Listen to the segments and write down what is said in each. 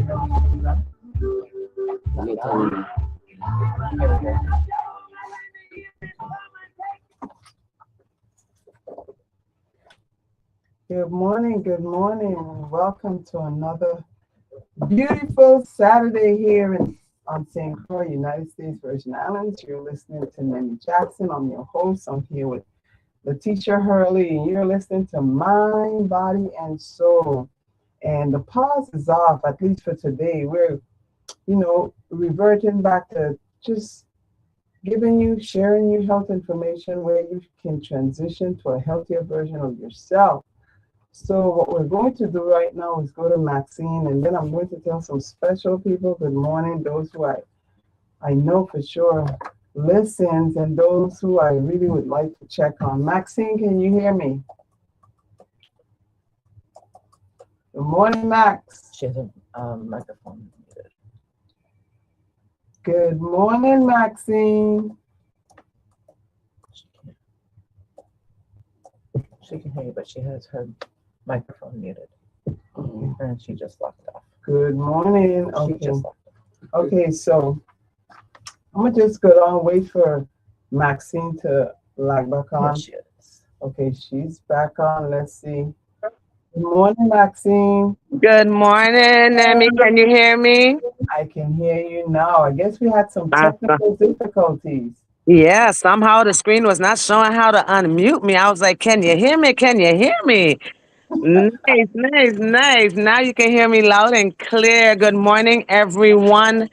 Good morning, good morning, and welcome to another beautiful Saturday here on St. Croix, United States Virgin Islands. You're listening to Nemmy Jackson. I'm your host. I'm here with Letitia Hurley, and you're listening to Mind, Body, and Soul. And the pause is off, at least for today. We're, reverting back to just sharing you health information where you can transition to a healthier version of yourself. So what we're going to do right now is go to Maxine, and then I'm going to tell some special people good morning, those who I know for sure listens, and those who I really would like to check on. Maxine, can you hear me? Good morning, Max. She has a microphone. Good morning, Maxine. She can hear you, but she has her microphone muted. And she just locked off. Good morning. She just locked off. Okay, so I'm going to just go on, wait for Maxine to log back on. Yes, she is. Okay, she's back on. Let's see. Good morning, Maxine. Good morning, Nemmy. Can you hear me? I can hear you now. I guess we had some technical difficulties. Yeah, somehow the screen was not showing how to unmute me. I was like, can you hear me? Can you hear me? Nice. Now you can hear me loud and clear. Good morning, everyone.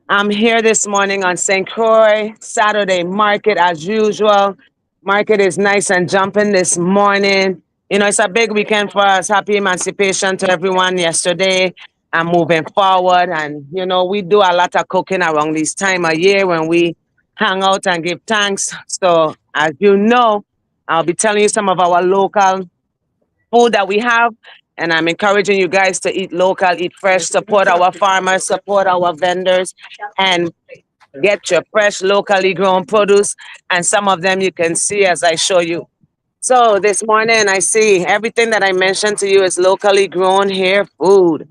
I'm here this morning on St. Croix, Saturday market as usual. Market is nice and jumping this morning. It's a big weekend for us. Happy Emancipation to everyone yesterday and moving forward. And, we do a lot of cooking around this time of year when we hang out and give thanks. So, as you know, I'll be telling you some of our local food that we have. And I'm encouraging you guys to eat local, eat fresh, support our farmers, support our vendors, and get your fresh, locally grown produce. And some of them you can see as I show you. So this morning, I see everything that I mentioned to you is locally grown here food.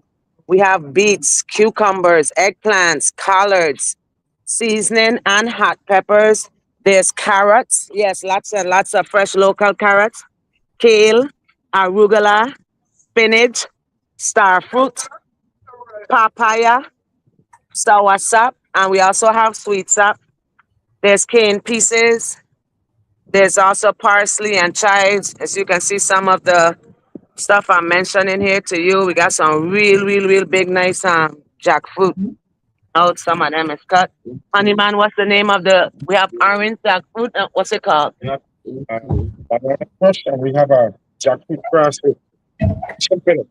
We have beets, cucumbers, eggplants, collards, seasoning, and hot peppers. There's carrots. Yes, lots and lots of fresh local carrots. Kale, arugula, spinach, star fruit, papaya, soursop, and we also have sweet sop. There's cane pieces. There's also parsley and chives. As you can see, some of the stuff I'm mentioning here to you. We got some real big, nice jackfruit. Oh, some of them is cut. Honey man, what's the name of we have orange jackfruit. What's it called? We have banana crush, and we have a jackfruit grass with chicken.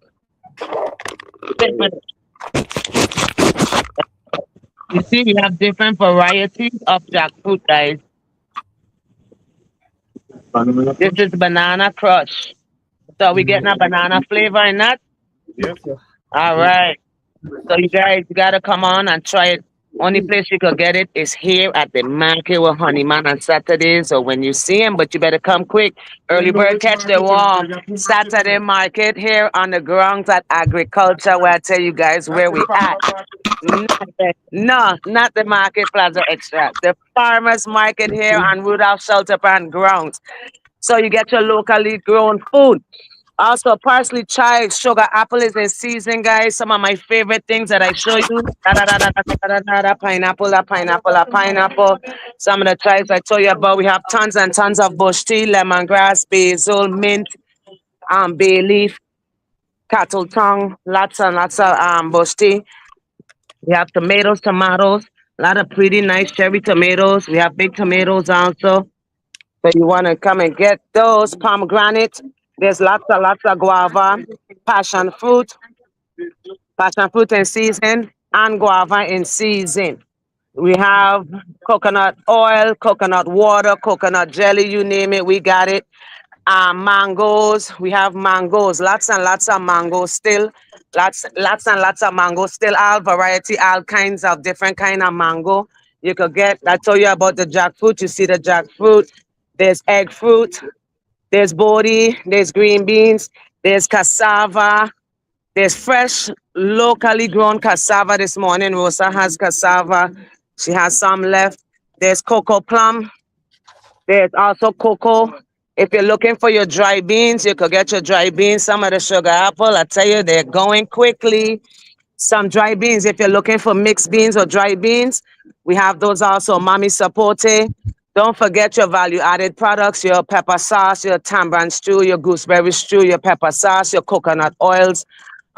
You see, we have different varieties of jackfruit, guys. This is banana crush. So we getting a banana flavor in that? Yes. All right. So you guys gotta come on and try it. Only place you could get it is here at the market with Honeyman on Saturdays. So when you see him, but you better come quick. Early bird catch the worm. Saturday market here on the grounds at Agriculture, where I tell you guys where we at. No, not the Market Plaza Extra. The farmers market here on Rudolph Shelter Pond grounds. So you get your locally grown food. Also, parsley, chives, sugar, apple is in season, guys. Some of my favorite things that I show you. Pineapple. Some of the chives I told you about. We have tons and tons of bush tea, lemongrass, basil, mint, bay leaf, cattle tongue, lots and lots of bush tea. We have tomatoes, a lot of pretty nice cherry tomatoes. We have big tomatoes also. So you want to come and get those. Pomegranate. There's lots of guava, passion fruit in season, and guava in season. We have coconut oil, coconut water, coconut jelly, you name it, we got it. Mangoes, we have mangoes, lots and lots of mangoes still. Lots and lots of mangoes still, all variety, all kinds of different kind of mango. You could get, I told you about the jackfruit, you see the jackfruit. There's egg fruit. There's bodi, there's green beans, there's cassava, There's fresh, locally grown cassava this morning. Rosa has cassava. She has some left. There's cocoa plum. There's also cocoa. If you're looking for your dry beans, you could get your dry beans. Some of the sugar apple, I tell you, they're going quickly. Some dry beans, if you're looking for mixed beans or dry beans, we have those also. Mommy Sapote. Don't forget your value-added products, your pepper sauce, your tamarind stew, your gooseberry stew, your pepper sauce, your coconut oils,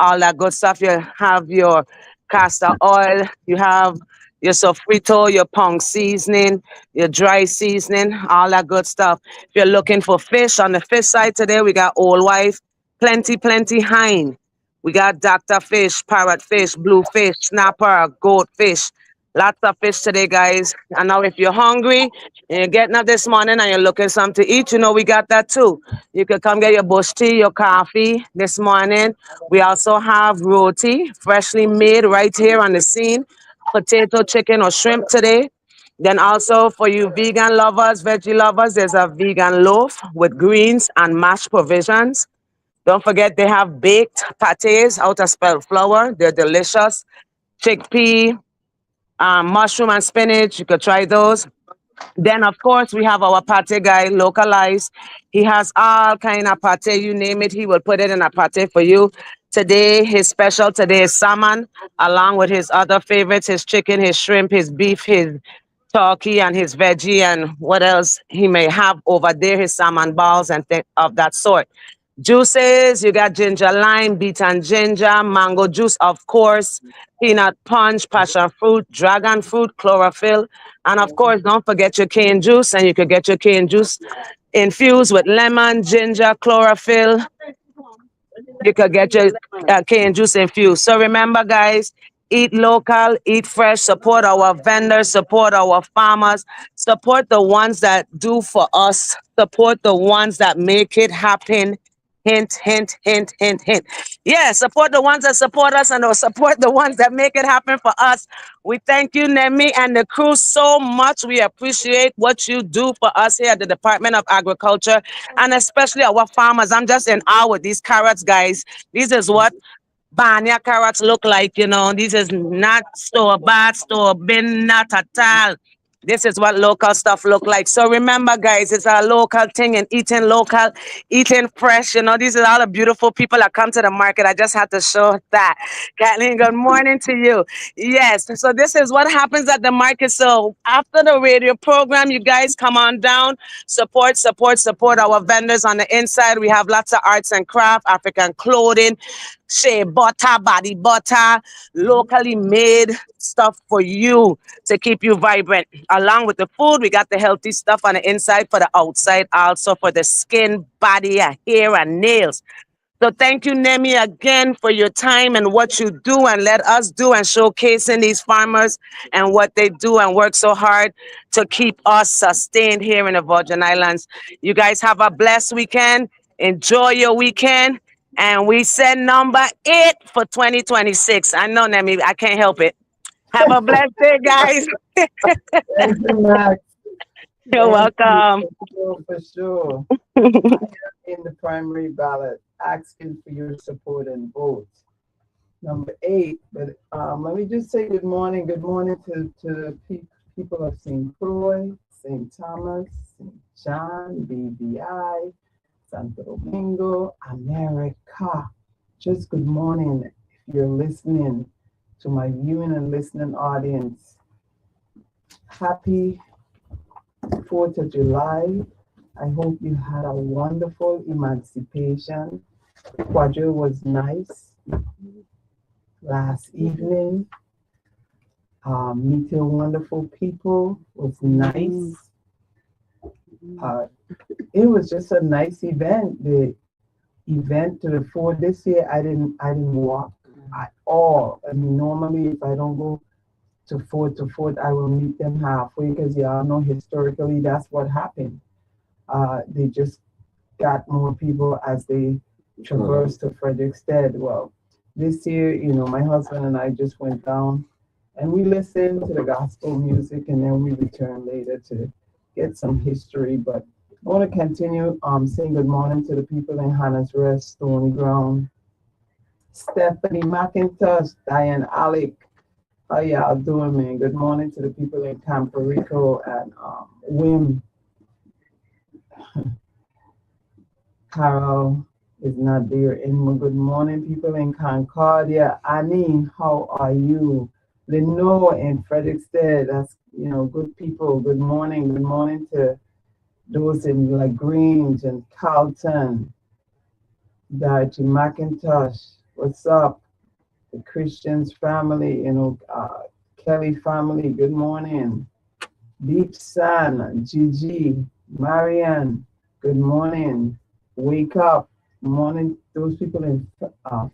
all that good stuff. You have your castor oil, you have your sofrito, your pong seasoning, your dry seasoning, all that good stuff. If you're looking for fish, on the fish side today, we got Old Wife, plenty Hein. We got Dr. Fish, parrot fish, blue fish, snapper, goat fish. Lots of fish today, guys. And now if you're hungry and you're getting up this morning and you're looking something to eat, you know we got that too. You could come get your bush tea, your coffee this morning. We also have roti, freshly made right here on the scene. Potato, chicken, or shrimp today. Then also for you vegan lovers, veggie lovers, there's a vegan loaf with greens and mashed provisions. Don't forget they have baked pâtés out of spelt flour. They're delicious. Chickpea, mushroom and spinach. You could try those. Then, of course, we have our pate guy, localized. He has all kind of pate, you name it, he will put it in a pate for you. Today, his special today is salmon, along with his other favorites, his chicken, his shrimp, his beef, his turkey, and his veggie, and what else he may have over there, his salmon balls and things of that sort. Juices, you got ginger lime, beet and ginger, mango juice, of course, peanut punch, passion fruit, dragon fruit, chlorophyll, and of course, don't forget your cane juice, and you could get your cane juice infused with lemon, ginger, chlorophyll. You could get your cane juice infused. So remember, guys, eat local, eat fresh, support our vendors, support our farmers, support the ones that do for us, support the ones that make it happen. Hint, hint, hint, hint, hint. Yeah, support the ones that support us and support the ones that make it happen for us. We thank you, Nemmy, and the crew so much. We appreciate what you do for us here at the Department of Agriculture and especially our farmers. I'm just in awe with these carrots, guys. This is what Banya carrots look like, you know. This is not store-bought, store-bin, not at all. This is what local stuff look like. So remember, guys, it's a local thing and eating local, eating fresh. You know, these are all the beautiful people that come to the market. I just had to show that. Kathleen, good morning to you. Yes, so this is what happens at the market. So after the radio program, you guys come on down, support our vendors on the inside. We have lots of arts and craft, African clothing, shea butter, body butter, locally made stuff for you to keep you vibrant. Along with the food, we got the healthy stuff on the inside for the outside, also for the skin, body, hair, and nails. So thank you, Nemmy, again for your time and what you do and let us do and showcasing these farmers and what they do and work so hard to keep us sustained here in the Virgin Islands. You guys have a blessed weekend. Enjoy your weekend. And we said number 8 for 2026. I know, Nemmy, I can't help it. Have a blessed day, guys. Thank you, Max. You're welcome. For sure. In the primary ballot, asking for your support and vote. Number 8, but let me just say good morning. Good morning to people of St. Croix, St. Thomas, St. John, BVI, Santo Domingo, America. Just good morning if you're listening to my viewing and listening audience. Happy 4th of July. I hope you had a wonderful emancipation. The quadrille was nice last evening. Meeting wonderful people was nice. It was just a nice event. The event to the fort this year, I didn't walk at all. I mean, normally if I don't go to fort, I will meet them halfway because y'all know historically that's what happened. They just got more people as they traversed to Frederickstead. Well, this year, you know, my husband and I just went down and we listened to the gospel music and then we returned later to get some history. But I want to continue saying good morning to the people in Hannah's Rest, Stony Ground, Stephanie McIntosh, Diane Alec. How y'all doing, man? Good morning to the people in Campo Rico and Wim. Carol is not there anymore. Good morning, people in Concordia. Annie, how are you? Lenore in Fredericksted, that's, good people. Good morning. Good morning to those in LaGrange and Carlton. Dorothy McIntosh, what's up? The Christians family, Kelly family, good morning. Deep Sun, Gigi, Marianne, good morning. Wake up, morning. Those people in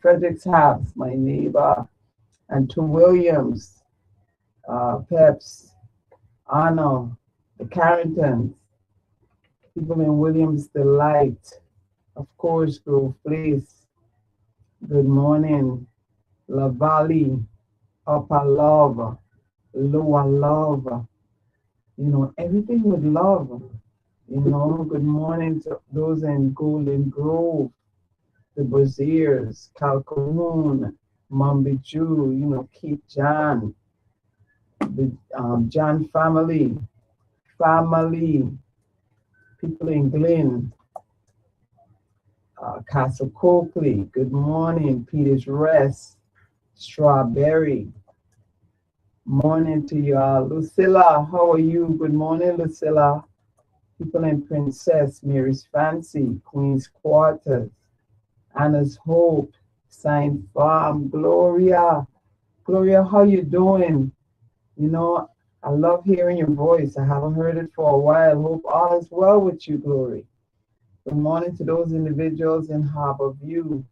Frederick's house, my neighbor, and to Williams, Peps, Arno, the Carringtons, people in Williams Delight, of course, Grove Place. Good morning. La Valley, Upper Love, Lower Love, everything with love. Good morning to those in Golden Grove, the Braziers, Calhoun, Mumbichu, Keith John, the John family, people in Glen, Castle Coakley, good morning, Peter's Rest, Strawberry. Morning to y'all. Lucilla, how are you? Good morning, Lucilla. People in Princess, Mary's Fancy, Queen's Quarters, Anna's Hope, Sign Farm, Gloria. Gloria, how you doing? I love hearing your voice. I haven't heard it for a while. Hope all is well with you, Glory. Good morning to those individuals in Harbor View,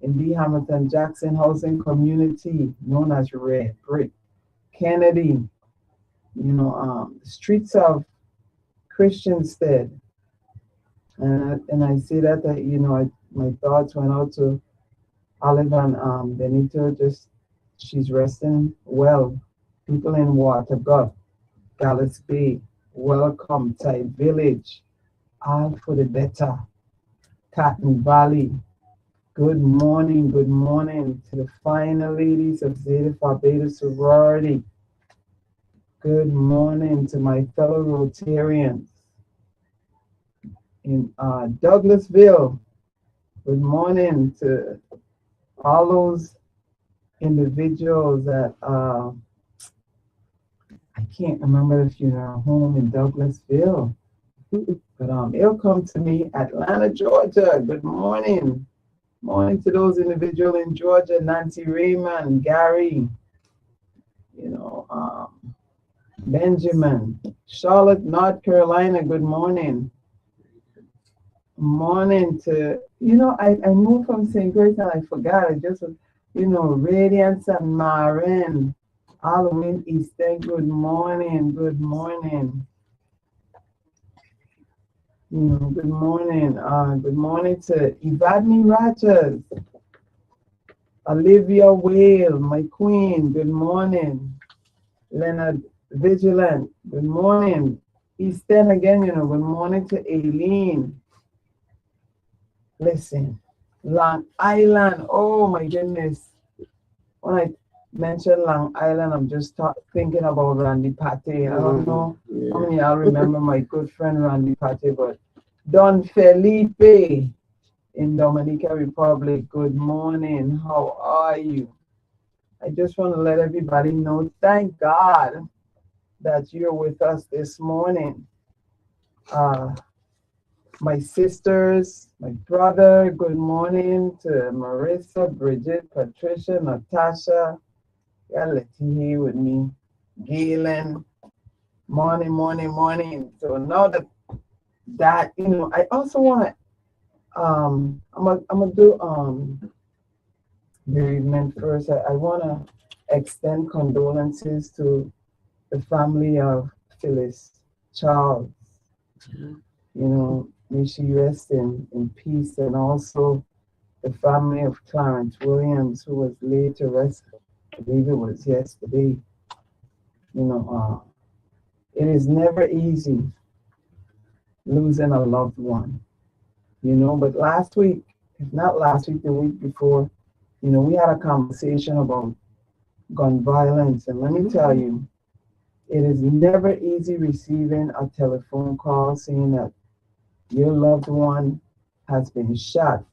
in the Hamilton Jackson Housing Community, known as Red Brick, Kennedy, streets of Christianstead. And I say that, my thoughts went out to Olive and Benito, she's resting well. People in Watergut, Gallus Bay, welcome, Thai Village, all for the better. Cotton Valley, good morning to the final ladies of Zeta Phi Beta sorority. Good morning to my fellow Rotarians in Douglasville. Good morning to all those individuals that I can't remember if you're home in Douglasville, but it'll come to me. Atlanta, Georgia. Good morning. Morning to those individuals in Georgia, Nancy Raymond, Gary, Benjamin, Charlotte, North Carolina. Good morning. Morning to, I moved from St. Grace and I forgot. I just, Radiance and Marin, all the way in Eastern. Good morning. Good morning. Good morning. Good morning to Evadne Rogers, Olivia Whale, my queen. Good morning. Leonard Vigilant. Good morning. Eastern again, good morning to Aileen. Listen, Long Island. Oh my goodness. When I mention Long Island, I'm just thinking about Randy Pate. I don't know how many of y'all remember my good friend Randy Pate, but Don Felipe in Dominica Republic. Good morning. How are you? I just want to let everybody know, thank God that you're with us this morning. My sisters, my brother, good morning to Marissa, Bridget, Patricia, Natasha. Y'all let you here with me. Galen. Morning. So now that I also want to I'm gonna do bereavement first. I want to extend condolences to the family of Phyllis Charles. May she rest in peace, and also the family of Clarence Williams, who was laid to rest. I believe it was yesterday. It is never easy losing a loved one, but last week, if not last week, the week before, You know, we had a conversation about gun violence, and let me tell you, it is never easy receiving a telephone call saying that your loved one has been shot.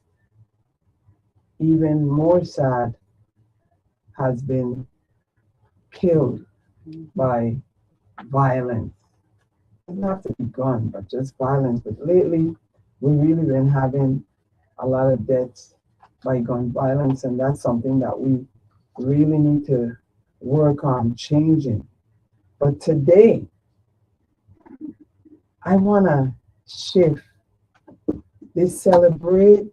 Even more sad, has been killed by violence. It doesn't have to be gun, but just violence. But lately, we've really been having a lot of deaths by gun violence, and that's something that we really need to work on changing. But today, I want to shift this celebrate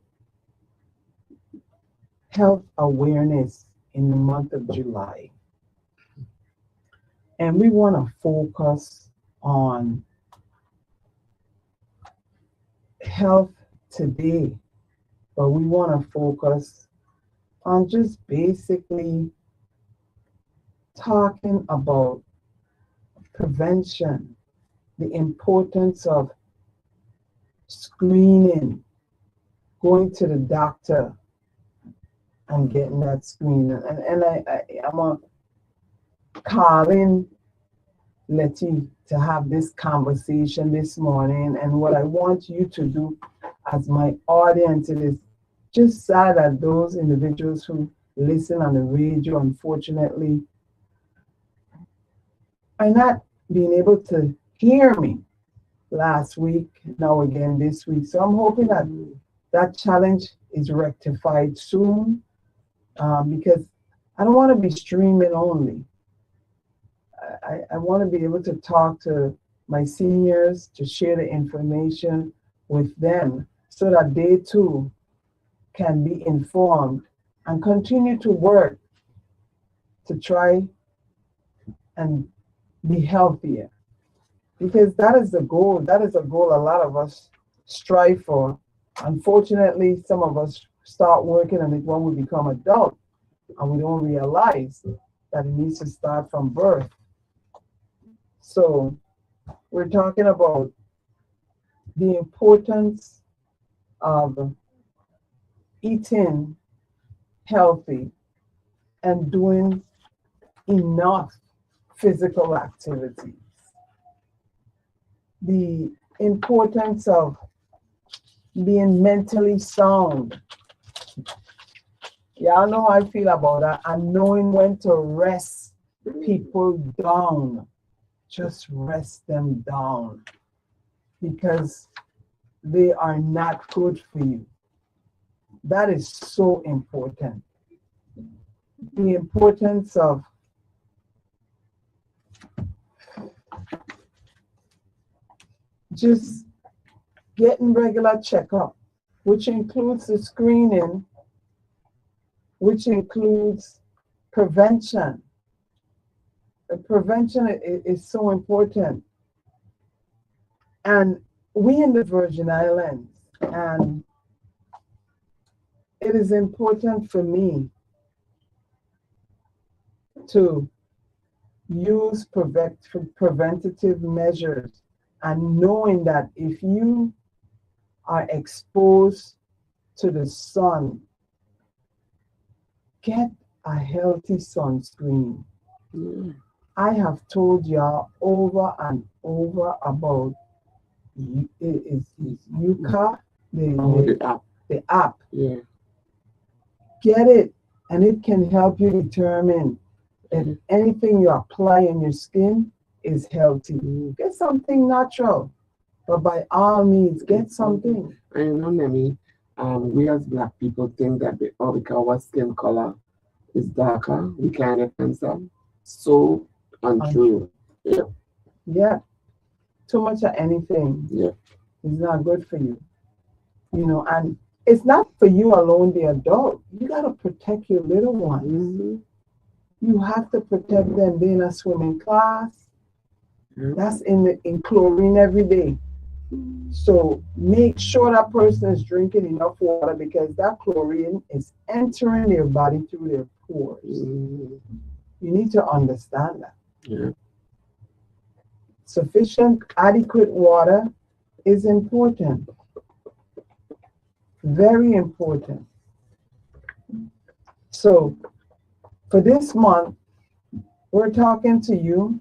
health awareness in the month of July. And we want to focus on health today, but we want to focus on just basically talking about prevention, the importance of screening, going to the doctor and getting that screening. And I'm going to call in Letty to have this conversation this morning. And what I want you to do as my audience is just sad that those individuals who listen on the radio, unfortunately, are not being able to hear me last week, now again this week. So I'm hoping that that challenge is rectified soon, because I don't want to be streaming only. I want to be able to talk to my seniors, to share the information with them so that they too can be informed and continue to work to try and be healthier. Because that is the goal. That is a goal a lot of us strive for. Unfortunately, some of us start working on it when we become adults, and we don't realize that it needs to start from birth. So we're talking about the importance of eating healthy and doing enough physical activities. The importance of being mentally sound. Y'all know how I feel about that, and knowing when to rest people down. Just rest them down, because they are not good for you. That is so important. The importance of just getting regular checkup, which includes the screening, which includes prevention. Prevention is so important. And we in the Virgin Islands, and it is important for me to use preventative measures, and knowing that if you are exposed to the sun, get a healthy sunscreen. I have told y'all over and over about Yuka, the app. Yeah. Get it, and it can help you determine if anything you apply on your skin is healthy. Get something natural, but by all means, get something. I know, Nemmy, we as Black people think that because our skin color is darker, we can't get cancer. So untrue. Yeah. Yeah. Too much of anything Yeah. is not good for you. You know, and it's not for you alone, the adult. You got to protect your little ones. Mm-hmm. You have to protect them. They're in a swimming class. That's in chlorine every day. So make sure that person is drinking enough water, because that chlorine is entering their body through their pores. Mm-hmm. You need to understand that. Yeah. Sufficient, adequate water is important. Very important. So for this month, we're talking to you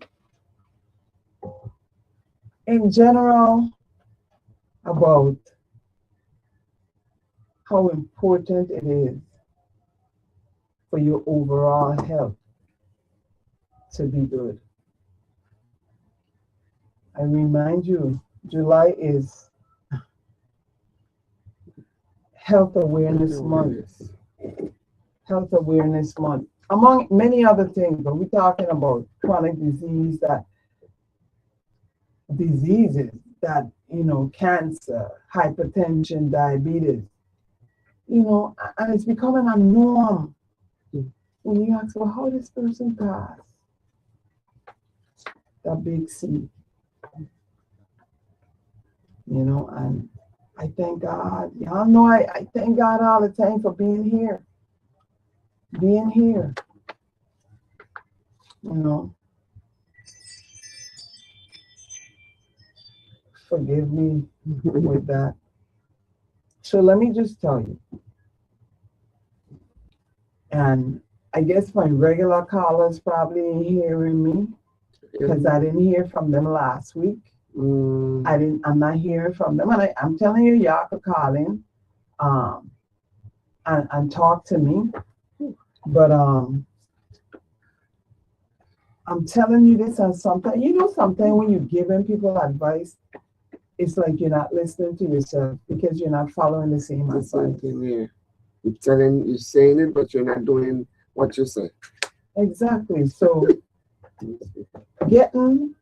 in general about how important it is for your overall health to be good. I remind you, July is Health Awareness Month. Health Awareness Month, among many other things, but we're talking about chronic diseases that, cancer, hypertension, diabetes, and it's becoming a norm. When you ask, well, how this person passed that big C, and I thank God. Y'all know I thank God all the time for being here. Forgive me with that. So let me just tell you, and I guess my regular callers probably ain't hearing me because I didn't hear from them last week. I'm not hearing from them, and I'm telling you, y'all could call in, and talk to me. But I'm telling you this on something. Something when you're giving people advice, it's like you're not listening to yourself because you're not following the same advice. You're saying it, but you're not doing what you say. Exactly. So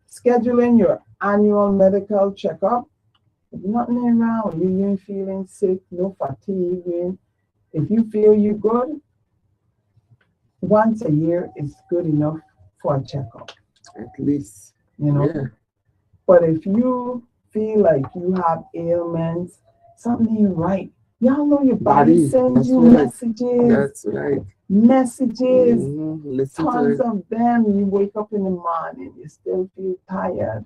scheduling your annual medical checkup, nothing wrong. You ain't feeling sick, no fatigue. If you feel you're good, once a year is good enough for a checkup. At least. Yeah. But if you feel like you have ailments, something ain't right. Y'all know your body sends you messages. That's right. Messages. Listen tons of them. You wake up in the morning, you still feel tired.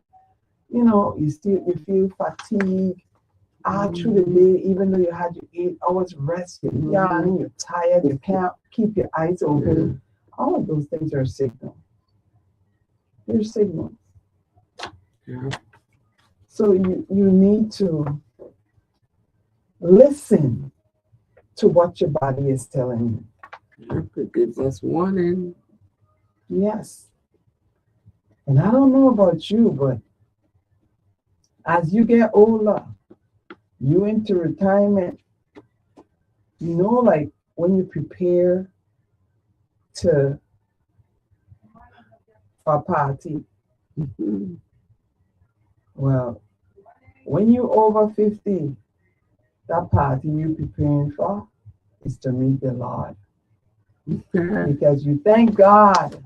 You feel fatigued all through the day, even though you had your 8 hours rest. You're tired. You can't keep your eyes open. All of those things are signals. They're signals. Yeah. So you need to listen to what your body is telling you. It gives us warning. Yes. And I don't know about you, but as you get older, you into retirement, like when you prepare for a party. Well, when you over 50, that party you're preparing for is to meet the Lord. Because you thank God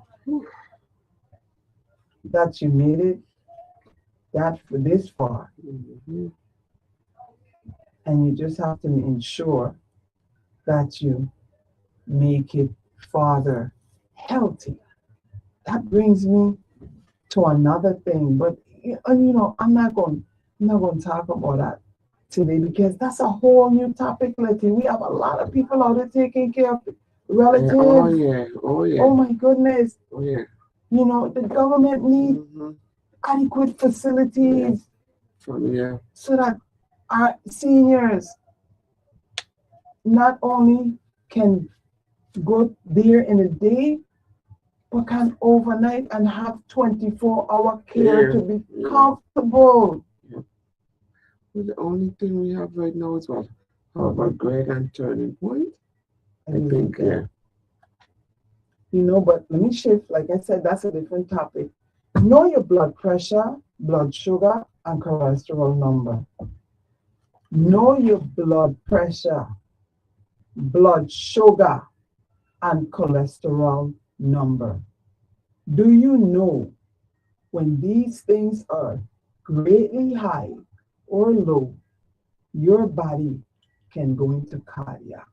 that you made it for this far. And you just have to ensure that you make it farther healthy. That brings me to another thing, but I'm not going to talk about that today because that's a whole new topic, Letty. We have a lot of people out there taking care of relatives. Oh yeah. Oh my goodness. Oh yeah. The government needs adequate facilities so that our seniors not only can go there in a day, but can overnight and have 24-hour care to be comfortable. Well, the only thing we have right now is what? How about Greg and Turning Point? I think, but let me shift. Like I said, that's a different topic. Know your blood pressure, blood sugar, and cholesterol number. Know your blood pressure, blood sugar, and cholesterol number. Do you know when these things are greatly high or low, your body can go into cardiac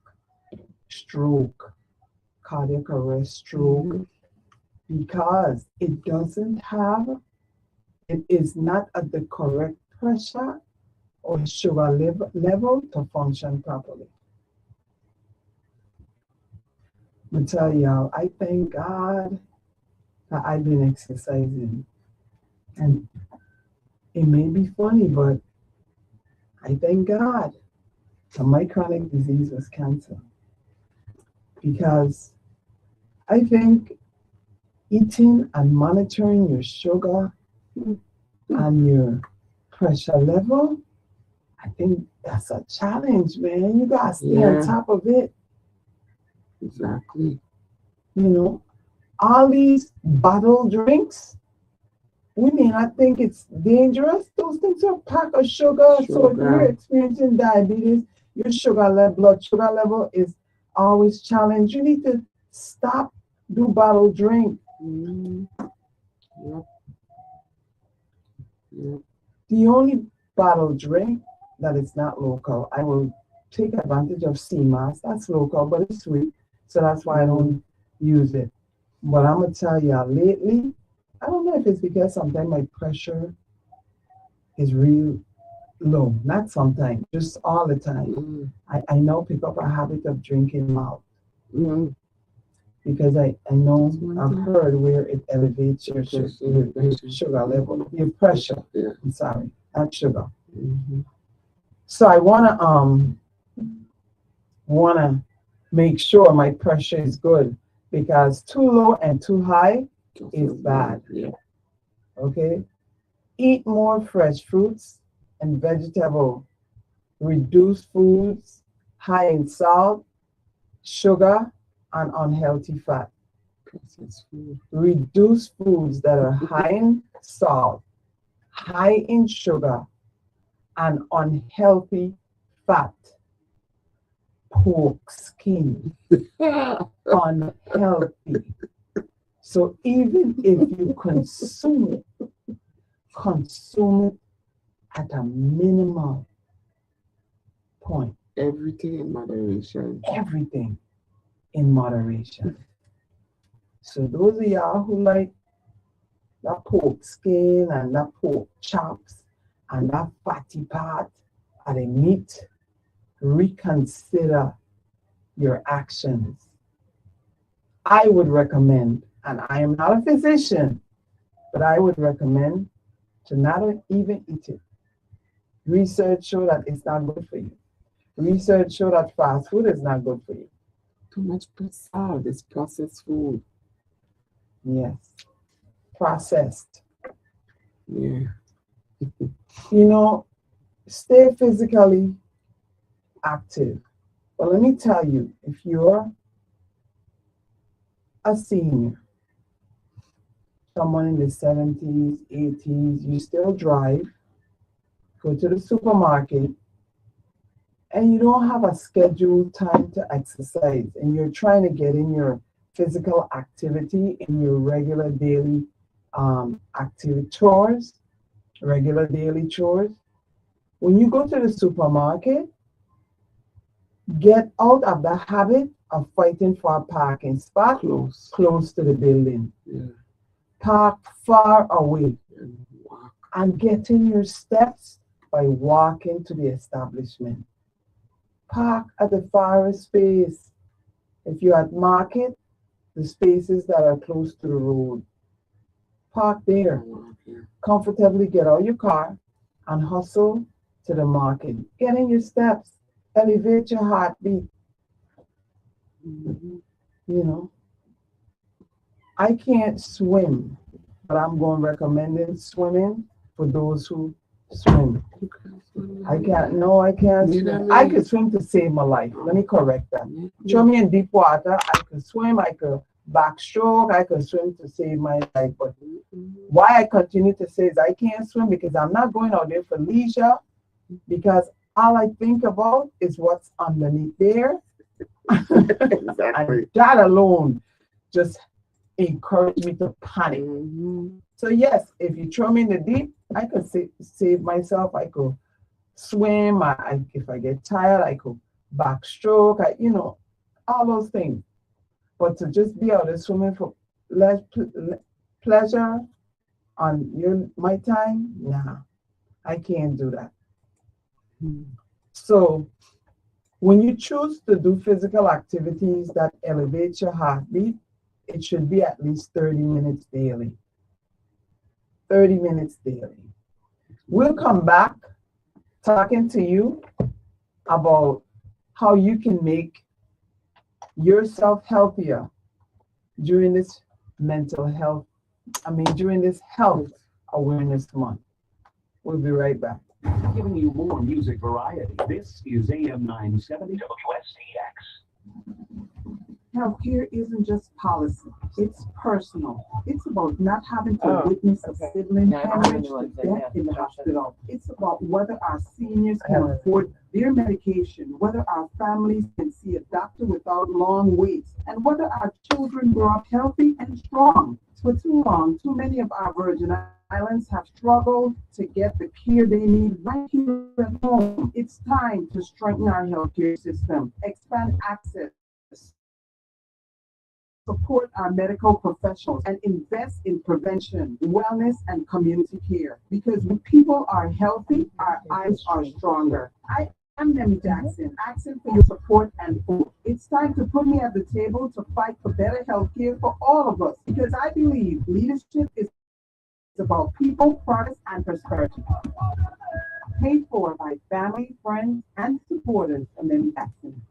arrest, stroke, because it is not at the correct pressure or sugar level to function properly. I tell y'all, I thank God that I've been exercising. And it may be funny, but I thank God that my chronic disease was cancer. Because I think eating and monitoring your sugar and your pressure level, I think that's a challenge, man. You gotta stay on top of it. Exactly. You know, all these bottled drinks, we may not think it's dangerous. Those things are packed of sugar. So if you're experiencing diabetes, your sugar level, blood sugar level is always challenged. You need to stop do bottled drink. Yep. Yep. The only bottled drink that is not local, I will take advantage of CMAS. That's local, but it's sweet. So that's why I don't use it. But I'm going to tell you, lately, I don't know if it's because sometimes my pressure is real low. Not sometimes, just all the time. I now pick up a habit of drinking malt. Because I know, I've heard where it elevates your sugar level, your pressure. I'm sorry, not sugar. So I wanna make sure my pressure is good, because too low and too high is bad. Okay, eat more fresh fruits and vegetable. Reduce foods high in salt, sugar, and unhealthy fat. Reduce foods that are high in salt, high in sugar, and unhealthy fat. Pork skin, unhealthy. So even if you consume it at a minimal point. Everything in moderation. Everything in moderation. So those of y'all who like that pork skin and that pork chops and that fatty part of the meat, reconsider your actions. I would recommend, and I am not a physician, but I would recommend to not even eat it. Research show that it's not good for you. Research show that fast food is not good for you. Too much this processed food. Yes. Processed. Yeah. You know, stay physically active. But let me tell you, if you're a senior, someone in the 70s, 80s, you still drive, go to the supermarket, and you don't have a scheduled time to exercise, and you're trying to get in your physical activity in your regular daily regular daily chores. When you go to the supermarket, get out of the habit of fighting for a parking spot close to the building. Park far away and get in your steps by walking to the establishment. Park at the farthest space. If you're at market, the spaces that are close to the road. Park there. Comfortably get out your car and hustle to the market. Get in your steps. Elevate your heartbeat. You know, I can't swim, but I'm going to recommend swimming for those who swim. I can't swim. I could swim to save my life. Let me correct that. Throw me in deep water, I could swim, I could backstroke, I could swim to save my life. But why I continue to say is I can't swim because I'm not going out there for leisure, because all I think about is what's underneath there. And that alone just encouraged me to panic. So yes, if you throw me in the deep, I could save myself. I could swim. If I get tired, I could backstroke. All those things. But to just be out there swimming for pleasure on my time, nah, I can't do that. So When you choose to do physical activities that elevate your heartbeat, it should be at least 30 minutes daily. 30 minutes daily. We'll come back talking to you about how you can make yourself healthier during this during this health awareness month. We'll be right back. Giving you more music variety. This is AM 970 WSCX. Healthcare isn't just policy, it's personal. It's about not having to witness a sibling hemorrhage to death in the hospital. It's about whether our seniors can afford their medication, whether our families can see a doctor without long waits, and whether our children grow up healthy and strong. For too long, too many of our Virgin Islands have struggled to get the care they need right here at home. It's time to strengthen our healthcare system, expand access, support our medical professionals, and invest in prevention, wellness, and community care. Because when people are healthy, our eyes are stronger. I'm Nemmy Jackson, asking for your support and hope. It's time to put me at the table to fight for better health care for all of us, because I believe leadership is about people, progress, and prosperity. Paid for by family, friends, and supporters of Nemmy Jackson.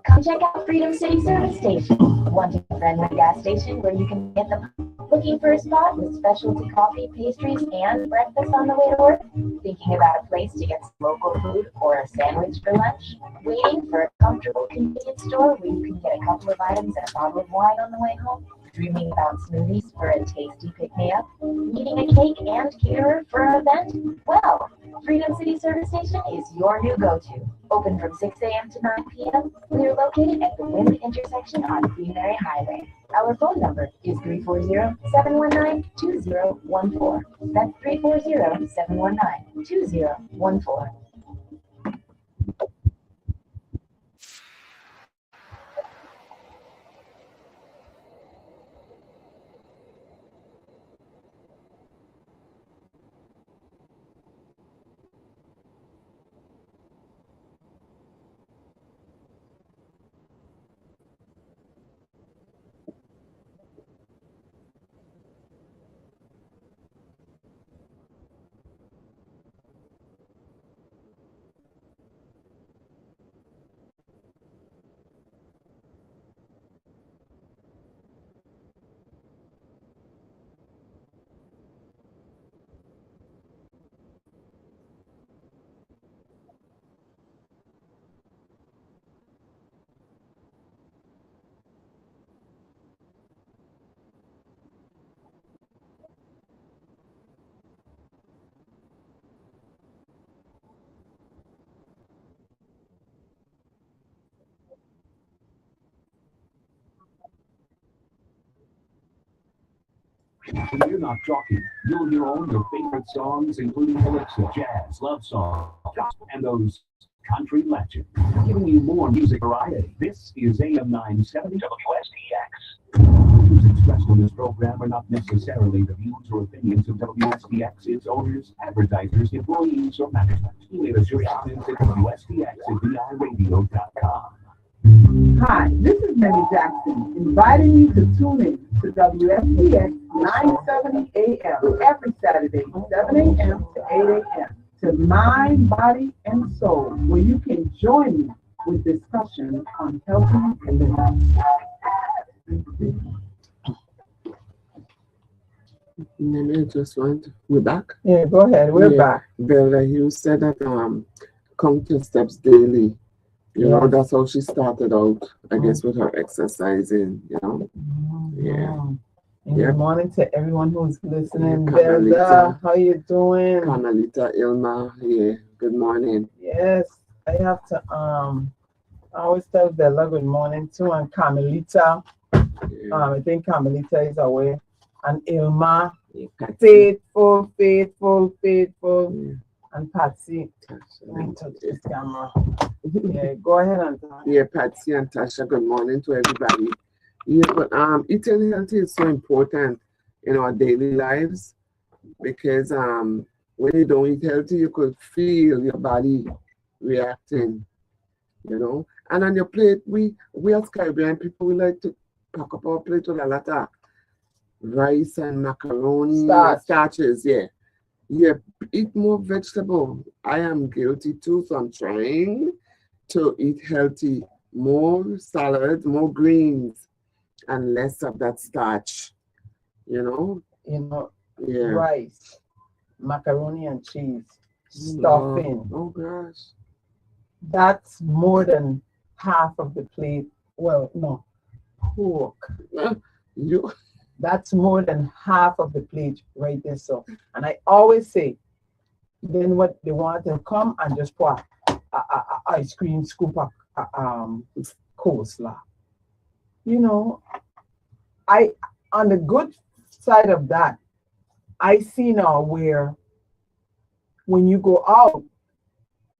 Come check out Freedom City Service Station. Want a friendly gas station where you can get the looking for a spot with specialty coffee, pastries, and breakfast on the way to work? Thinking about a place to get some local food or a sandwich for lunch? Waiting for a comfortable convenience store where you can get a couple of items and a bottle of wine on the way home? Dreaming about smoothies for a tasty pick-me-up? Needing a cake and caterer for an event? Well, Freedom City Service Station is your new go-to. Open from 6 a.m. to 9 p.m. We are located at the Wind intersection on Queen Mary Highway. Our phone number is 340-719-2014. That's 340-719-2014. When you're not talking, you'll hear all your favorite songs, including calypso, jazz, love songs, gospel, and those country legends. Giving you more music variety. This is AM 970 WSDX. The views expressed on this program are not necessarily the views or opinions of WSDX, its owners, advertisers, employees, or management. Email us your comments at WSDX@VIRadio.com. Hi, this is Nemmy Jackson, inviting you to tune in to WSDX 970 AM every Saturday, 7 a.m. to 8 a.m. to Mind, Body, and Soul, where you can join me with discussions on healthy living. Nemmy, we're back? Yeah, go ahead, we're back. Bella, you said that count your steps daily. You know, that's how she started out, I guess, with her exercising, you know. And good morning to everyone who's listening. Bella, how you doing? Carmelita, Ilma, good morning. Yes, I have to, I always tell Bella good morning too, and Carmelita. I think Carmelita is away. And Ilma, faithful. And Patsy, let me touch this camera. Go ahead, Anton. Patsy and Tasha, good morning to everybody. But eating healthy is so important in our daily lives, because when you don't eat healthy, you could feel your body reacting you know. And on your plate, we as Caribbean people, we like to pack up our plate with a lot of rice and macaroni and starches. Yeah. Yeah, eat more vegetable. I am guilty too, so I'm trying to eat healthy, more salad, more greens, and less of that starch. You know? Yeah. Rice, macaroni and cheese, stuffing. Oh gosh. That's more than half of the plate. Well, no, pork. That's more than half of the plate right there. So, and I always say, then what they want to come and just pour ice cream scoop up coleslaw. You know, on the good side of that, I see now where when you go out,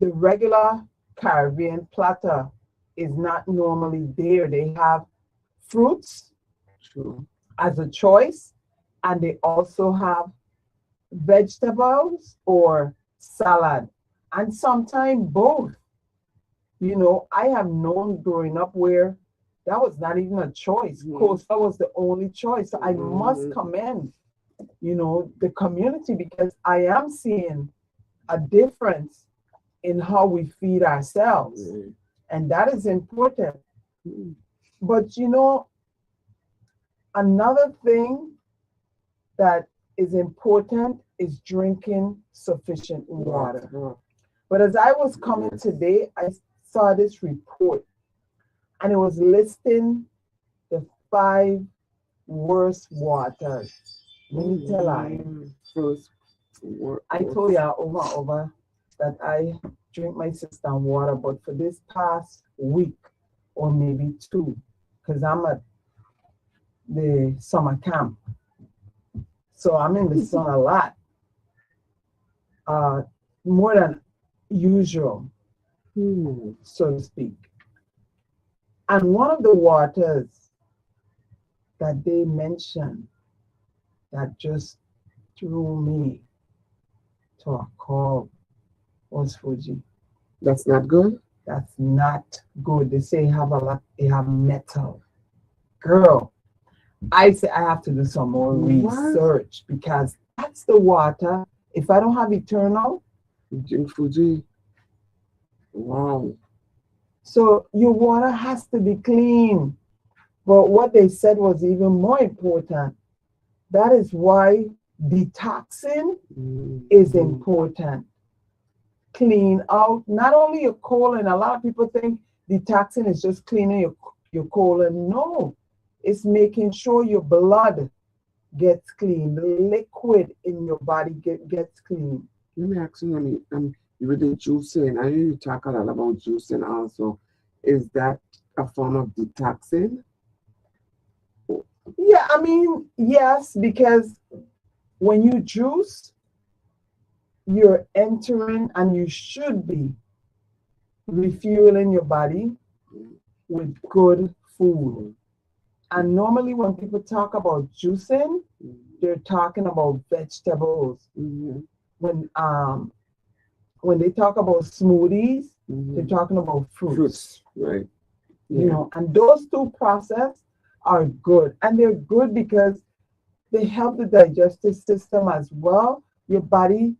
the regular Caribbean platter is not normally there. They have fruits as a choice, and they also have vegetables or salad, and sometimes both. You know, I have known growing up where that was not even a choice. Coleslaw was the only choice. So I must commend, you know, the community, because I am seeing a difference in how we feed ourselves. And that is important. But, you know, another thing that is important is drinking sufficient water. But as I was coming today, I saw this report, and it was listing the 5 worst waters. Let me tell you, I told you over and over that I drink my sister water, but for this past week or maybe 2, because I'm at the summer camp, so I'm in the sun a lot, more than usual, so to speak. And one of the waters that they mentioned that just threw me to a curve was Fuji. That's not good? That's not good. They say they have metal. Girl, I say I have to do some more research, because that's the water. If I don't have eternal, drink Fuji. Wow. So your water has to be clean. But what they said was even more important. That is why detoxing is important. Clean out not only your colon. A lot of people think detoxing is just cleaning your colon. No, it's making sure your blood gets clean. The liquid in your body gets clean. Let me ask you, you were the juicing. I know you talk a lot about juicing also. Is that a form of detoxing? Yeah, I mean, yes, because when you juice, you're entering, and you should be refueling your body with good food. And normally when people talk about juicing, they're talking about vegetables. When they talk about smoothies, they're talking about fruits. Right. You know, and those 2 processes are good. And they're good because they help the digestive system as well. Your body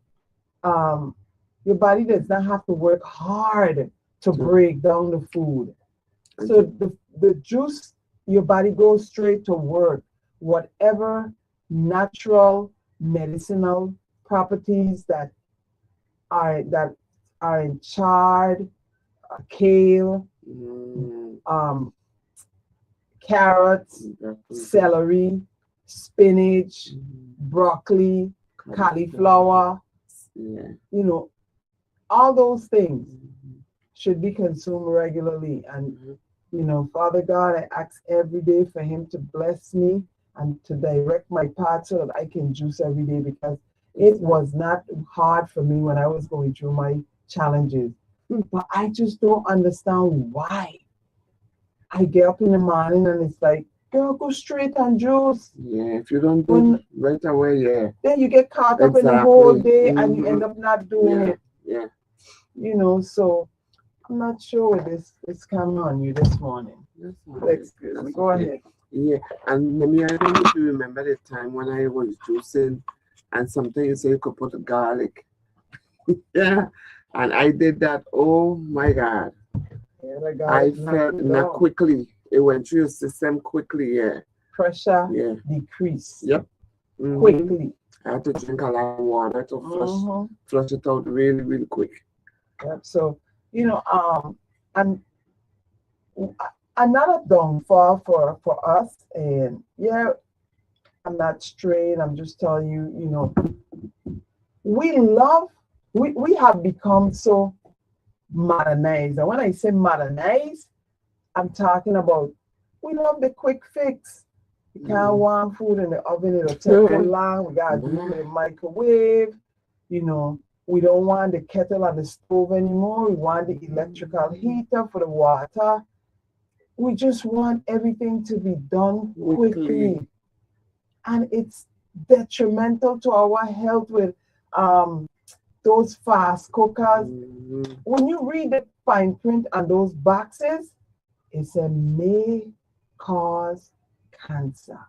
does not have to work hard to break down the food. So the juice, your body goes straight to work. Whatever natural medicinal properties that are in chard, kale, carrots, celery, spinach, broccoli, cauliflower, you know, all those things should be consumed regularly. And, you know, Father God, I ask every day for him to bless me and to direct my path so that I can juice every day, because it was not hard for me when I was going through my challenges. But I just don't understand why. I get up in the morning and it's like, girl, go straight and juice. Yeah, if you don't do it right away, then you get caught up in the whole day and you end up not doing it. Yeah. You know, so I'm not sure it's coming on you this morning. That's all right. Excuse That's me. Go okay. ahead. Yeah, and Nemmy, I don't know if you remember the time when I was juicing and something you say you could put garlic. Yeah, and I did that. Oh my God. Yeah, the I garlic knock felt you not down. quickly. It went through your system quickly. Yeah, Pressure yeah. decrease Yep. Mhm. quickly. I had to drink a lot of water to Mhm. flush it out really, really quick. Yep. So, and another downfall for us, and yeah, I'm not straying. I'm just telling you, we love, we have become so modernized. And when I say modernized, I'm talking about we love the quick fix. You can't warm food in the oven, it'll take too long. We gotta do it in the microwave. We don't want the kettle on the stove anymore. We want the electrical heater for the water. We just want everything to be done quickly. And it's detrimental to our health with those fast cookers. When you read the fine print on those boxes, it said may cause cancer.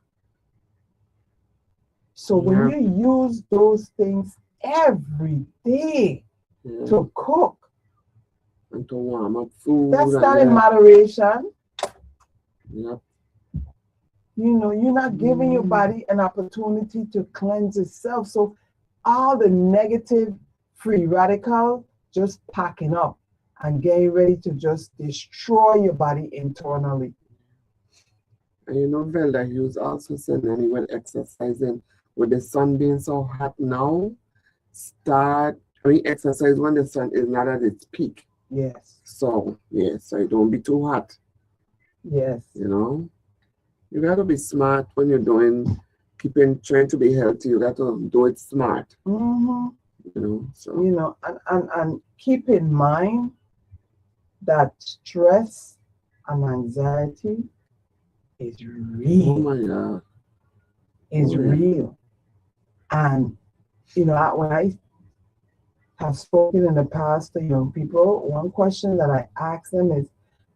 So when you use those things every day to cook and to warm up food, that's not in moderation. Yep. You're not giving your body an opportunity to cleanse itself. So all the negative free radicals just packing up and getting ready to just destroy your body internally. And Velda Hughes also said that he went exercising with the sun being so hot now. Exercise when the sun is not at its peak. Yes. So it don't be too hot. Yes. You got to be smart when you're trying to be healthy. You got to do it smart. Mm-hmm. So. And keep in mind that stress and anxiety is real. Oh my God. Is real. And, when I have spoken in the past to young people, one question that I ask them is,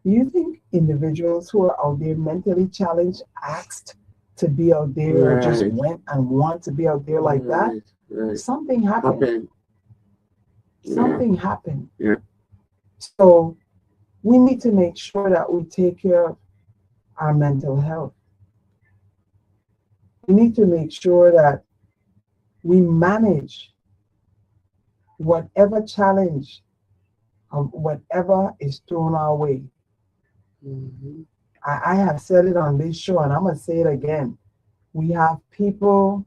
do you think individuals who are out there mentally challenged asked to be out there or just went and want to be out there like that? Right. Something happened. Something happened. Yeah. So we need to make sure that we take care of our mental health. We need to make sure that we manage whatever challenge or whatever is thrown our way. Mm-hmm. I have said it on this show, and I'm going to say it again. We have people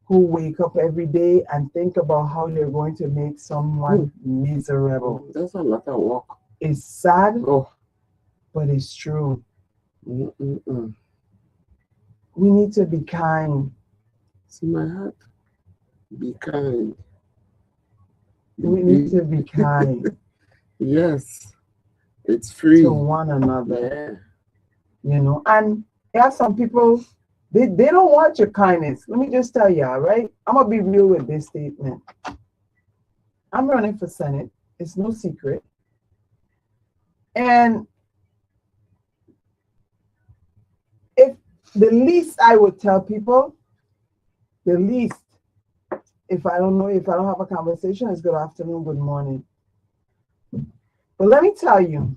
who wake up every day and think about how they're going to make someone miserable. That's a lot of work. It's sad, but it's true. Mm-mm-mm. We need to be kind. See my heart? Be kind. We need to be kind. Yes. It's free. To one another. Yeah. And there are some people, they don't want your kindness. Let me just tell you, all right? I'm going to be real with this statement. I'm running for Senate. It's no secret. And if the least I would tell people, the least, if I don't have a conversation, is good afternoon, good morning. But let me tell you,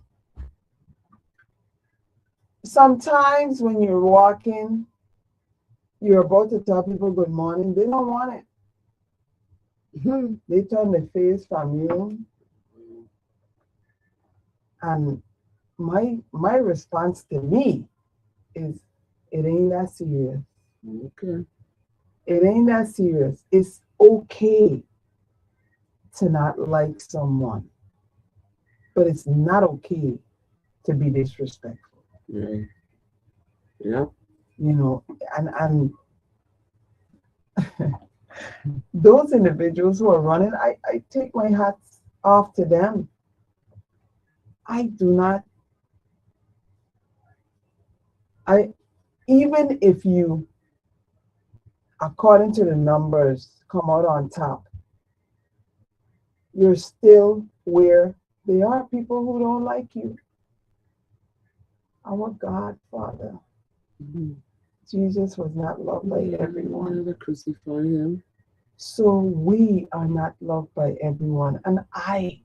sometimes when you're walking, you're about to tell people good morning, they don't want it. They turn their face from you. And my response to me is, it ain't that serious. Okay. It ain't that serious. It's okay to not like someone, but it's not okay to be disrespectful. Right. Yeah. And those individuals who are running, I take my hats off to them. Even if you, according to the numbers, come out on top, you're still where There are people who don't like you. Our God, Father. Jesus was not loved by everyone. They crucify him. So we are not loved by everyone. And I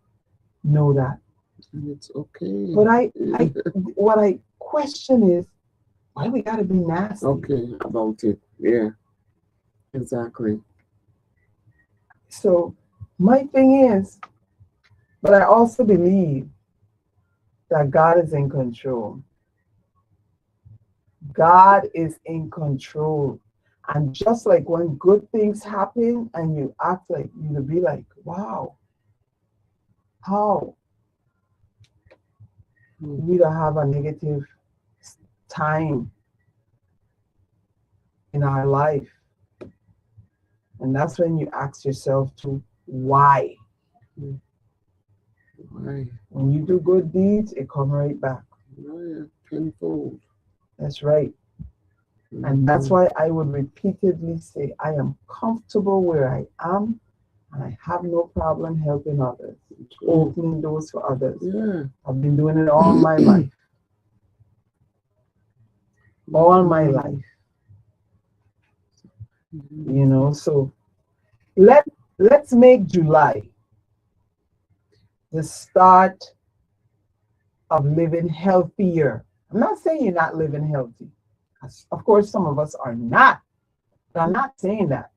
know that. And it's okay. But what I question is, why we gotta be nasty? Okay, about it. Yeah. Exactly. So my thing is, but I also believe that God is in control. God is in control. And just like when good things happen and you act like, you'll be like, wow, how? We don't have a negative time in our life. And that's when you ask yourself to why? Why? When you do good deeds, it comes right back. Yeah, tenfold. That's right. And that's why I would repeatedly say, I am comfortable where I am, and I have no problem helping others, opening doors for others. Yeah. I've been doing it all my life. All my life. You know, so let's make July the start of living healthier. I'm not saying you're not living healthy. Of course, some of us are not. But I'm not saying that.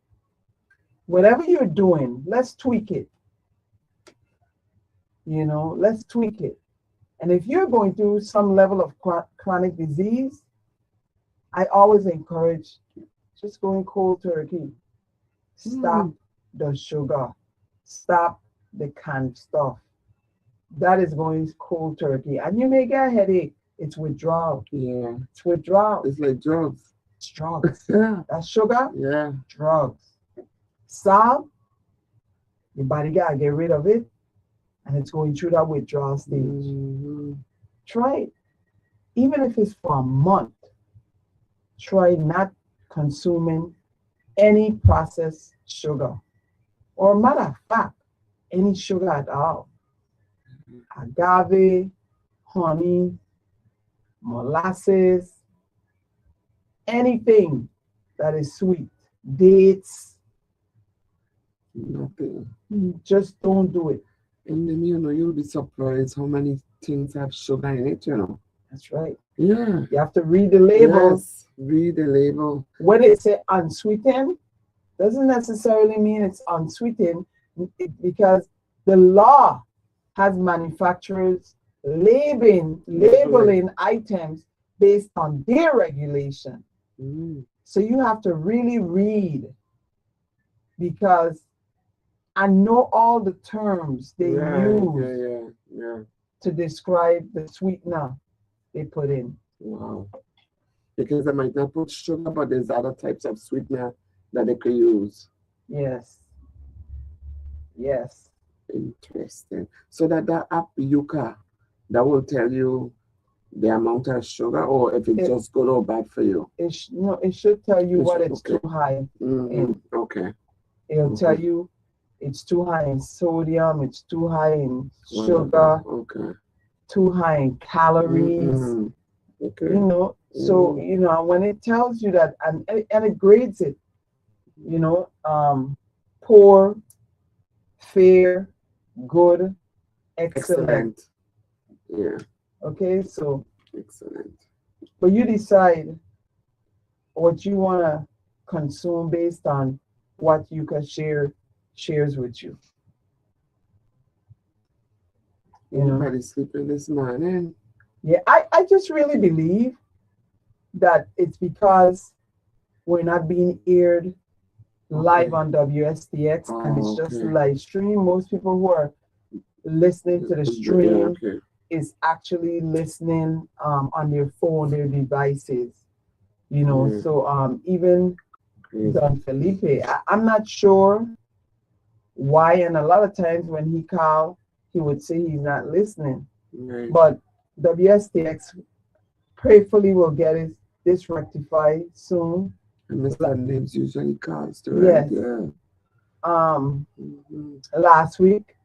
Whatever you're doing, let's tweak it. You know, let's tweak it. And if you're going through some level of chronic disease, I always encourage just going cold turkey. Stop the sugar. Stop the canned stuff. That is going cold turkey. And you may get a headache. It's withdrawal. Yeah. It's withdrawal. It's like drugs. It's drugs. Yeah. That's sugar. Yeah. Drugs. Salt, your body gotta get rid of it. And it's going through that withdrawal stage. Try it. Even if it's for a month, try not consuming any processed sugar. Or matter of fact, any sugar at all. Agave, honey, molasses, anything that is sweet, dates, Nothing. Just don't do it. And then, you know, you'll be surprised how many things have sugar in it, you know. That's right. Yeah. You have to read the labels. Yes. Read the label. When it says unsweetened, doesn't necessarily mean it's unsweetened, because the law has manufacturers labeling items based on their regulation. So you have to really read, because I know all the terms they use to describe the sweetener they put in. Wow. Because they might not put sugar, but there's other types of sweetener that they could use. Yes. Yes. Interesting. So that app Yuka, that will tell you the amount of sugar, or if it's just good or bad for you. It should tell you what it's too high in. Okay. It'll tell you it's too high in sodium, it's too high in sugar, too high in calories. Okay. You know, so you know, when it tells you that, and it grades it, you know, poor, fair, good, excellent. Yeah. Okay, so excellent. But you decide what you want to consume based on what you can shares with you. Everybody's sleeping this morning. Yeah, I just really believe that it's because we're not being aired live on WSTX, and it's just live stream. Most people who are listening to the stream is actually listening on their phone, their devices. You know, so even Don Felipe, I'm not sure why, and a lot of times when he called, he would say he's not listening. But WSTX prayerfully will get this rectified soon. And Mr. Names usually calls to right? Yes. Last week,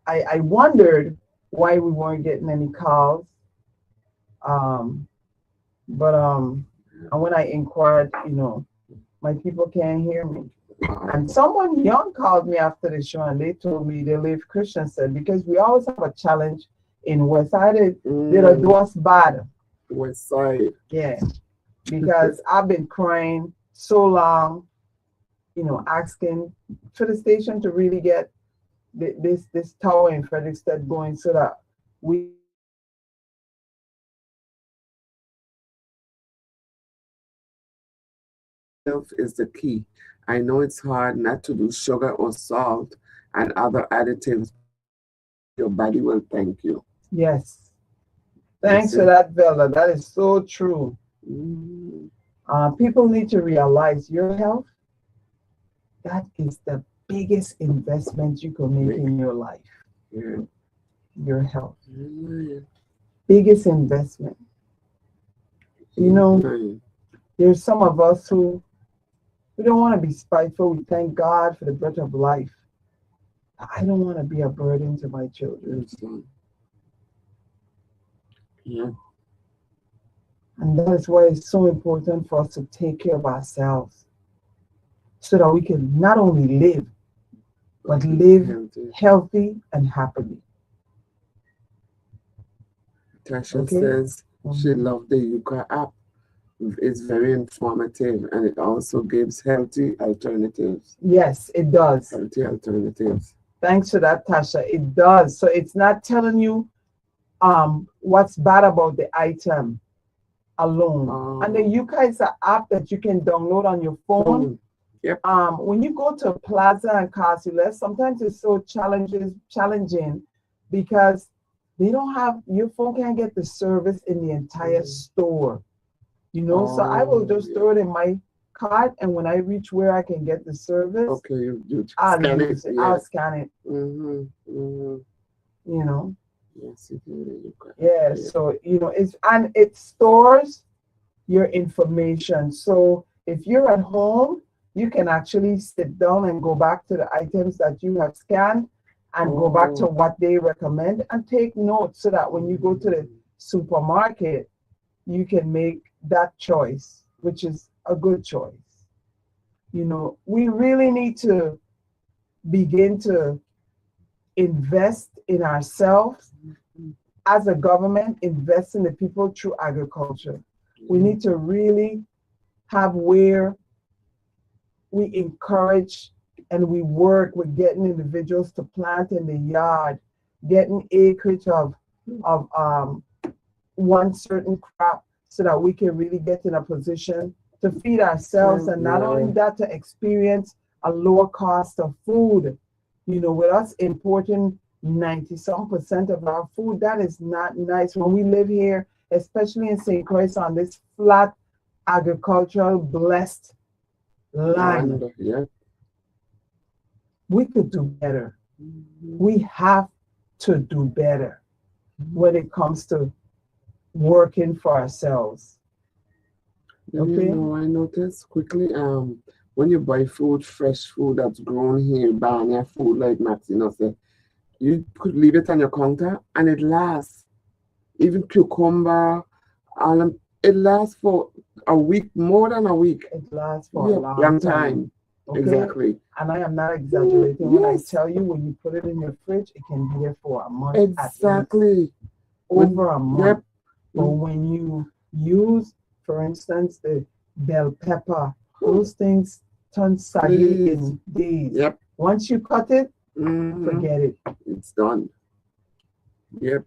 I wondered why we weren't getting any calls. And when I inquired, my people can't hear me. And someone young called me after the show and they told me they live Christian said, because we always have a challenge in West Side. They don't do us bad. West Side. Yeah. Because I've been crying so long, asking for the station to really get this tower in Frederickstead going so that we is the key. I know it's hard not to do sugar or salt and other additives. Your body will thank you. Yes. Thanks for that, Bella. That is so true. People need to realize your health, that is the biggest investment you can make in your life. Yeah. Your health. Biggest investment. There's some of us who we don't want to be spiteful. We thank God for the breath of life. I don't want to be a burden to my children. Yeah. And that is why it's so important for us to take care of ourselves so that we can not only live, but live healthy and happily. Tasha says she loved the Yuka app. It's very informative and it also gives healthy alternatives. Yes, it does. Healthy alternatives. Thanks for that, Tasha. It does. So it's not telling you what's bad about the item alone. And the Yuka is an app that you can download on your phone. Yep. When you go to Plaza and Carsules, sometimes it's so challenging because they don't have, your phone can't get the service in the entire store. So I will just throw it in my cart, and when I reach where I can get the service, I'll scan it. Yes. I'll scan it. Yes, it is. Yeah, so it stores your information. So if you're at home, you can actually sit down and go back to the items that you have scanned and go back to what they recommend and take notes so that when you go to the supermarket, you can make that choice, which is a good choice. We really need to begin to invest in ourselves as a government, invest in the people through agriculture. We need to really have where we encourage and we work with getting individuals to plant in the yard, getting acreage of one certain crop so that we can really get in a position to feed ourselves and not only that, to experience a lower cost of food. With us importing 90-some% of our food, that is not nice. When we live here, especially in St. Croix, on this flat, agricultural, blessed land, we could do better. We have to do better when it comes to working for ourselves. Okay. I noticed quickly, when you buy food, fresh food that's grown here, banya food, like Maxine said, you could leave it on your counter and it lasts. Even cucumber, it lasts for a week, more than a week. It lasts for a long time. Okay? Exactly. And I am not exaggerating when I tell you, when you put it in your fridge, it can be there for a month. Exactly. Over a month. Yep. But when you use, for instance, the bell pepper, those things turn saggy in days. Yep. Once you cut it, forget it. It's done. Yep.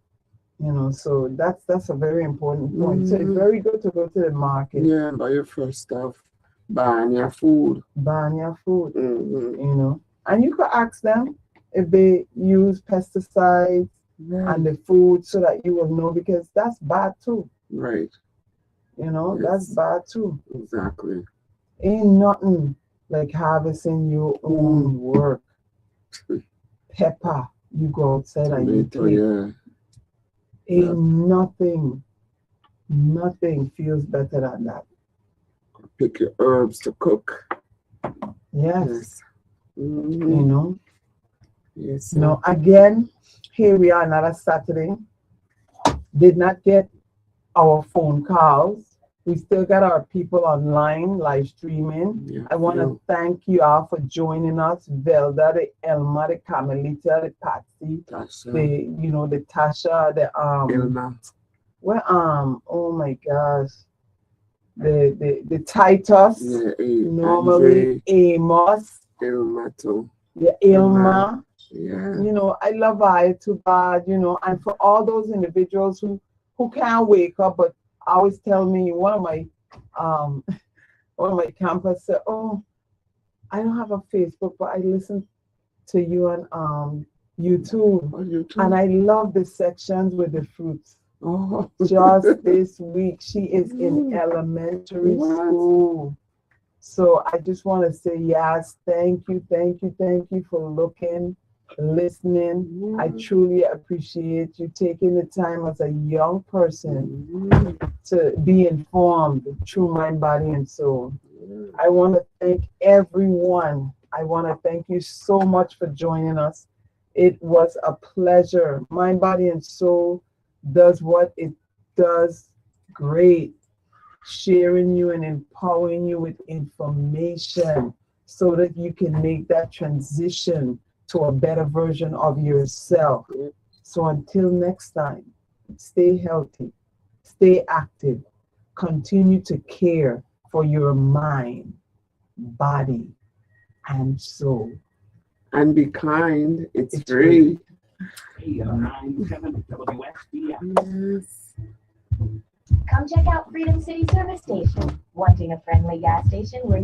So that's a very important point. So it's very good to go to the market. Yeah, buy your fresh stuff. Buy your food. And you could ask them if they use pesticides and the food so that you will know, because that's bad too. Right. That's bad too. Exactly. Ain't nothing like harvesting your own work. Pepper, you go outside and you take. Ain't nothing feels better than that. Pick your herbs to cook. Yes. Yes. Again, here we are another Saturday. Did not get our phone calls. We still got our people online live streaming. Yeah, I want to thank you all for joining us. Velda, the Elma, the Carmelita, the Patsy, Tasha, the Tasha, the Elma. well, oh my gosh, the Titus, Yeah, normally Amos, Elma too. the Ilma. Yeah. I love I too bad, and for all those individuals who can't wake up, but always tell me, one of my campers said, "Oh, I don't have a Facebook, but I listen to you on YouTube, and I love the sections with the fruits." Oh. Just this week, she is in elementary school. So I just want to say, yes, thank you for looking, listening. I truly appreciate you taking the time as a young person to be informed through mind, body, and soul. I want to thank everyone. I want to thank you so much for joining us. It was a pleasure. Mind, body, and soul does what it does great, sharing you and empowering you with information so that you can make that transition to a better version of yourself. So until next time, stay healthy, stay active, continue to care for your mind, body, and soul. And be kind. It's free. Yes. Come check out Freedom City Service Station. Wanting a friendly gas station where you